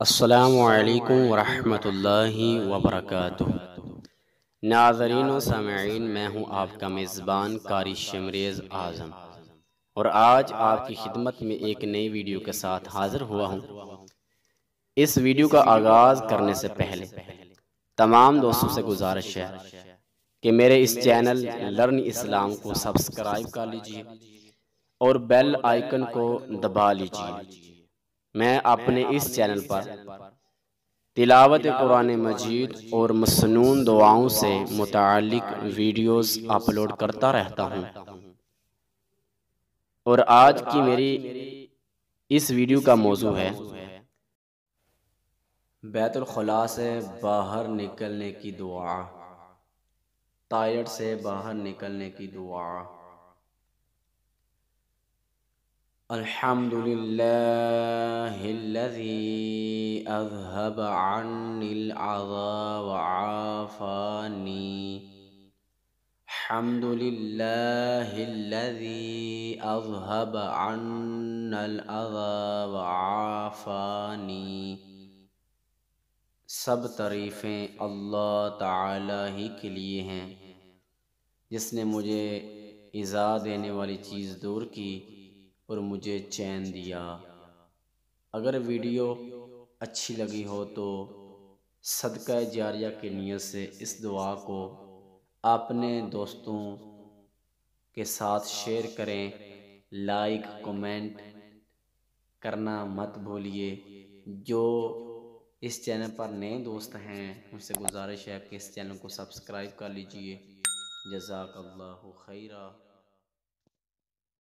السلام علیکم ورحمۃ اللہ وبرکاتہ۔ ناظرین و سامعین، میں ہوں آپ کا میزبان قاری شمریز اعظم، اور آج آپ کی خدمت میں ایک نئی ویڈیو کے ساتھ حاضر ہوا ہوں۔ اس ویڈیو کا آغاز کرنے سے پہلے تمام دوستوں سے گزارش ہے کہ میرے اس چینل لرن اسلام کو سبسکرائب کر لیجئے اور بیل آئیکن کو دبا لیجئے۔ میں اپنے اس چینل پر تلاوت قرآن مجید اور مسنون دعاؤں سے متعلق ویڈیوز اپلوڈ کرتا رہتا ہوں، اور آج کی میری اس ویڈیو کا موضوع ہے بیت الخلا سے باہر نکلنے کی دعا، ٹائلٹ سے باہر نکلنے کی دعا۔ الحمدللہ الذی اذهب عنی العذا وعافانی، الحمدللہ الذی اذهب عنی العذا وعافانی۔ سب تعریفیں اللہ تعالی ہی کے لیے ہیں جس نے مجھے ایذا دینے والی چیز دور کی اور مجھے چین دیا۔ اگر ویڈیو اچھی لگی ہو تو صدقہ جاریہ کی نیت سے اس دعا کو اپنے دوستوں کے ساتھ شیئر کریں، لائک کمنٹ کرنا مت بھولیے۔ جو اس چینل پر نئے دوست ہیں ان سے گزارش ہے کہ اس چینل کو سبسکرائب کر لیجئے۔ جزاک اللہ خیرہ۔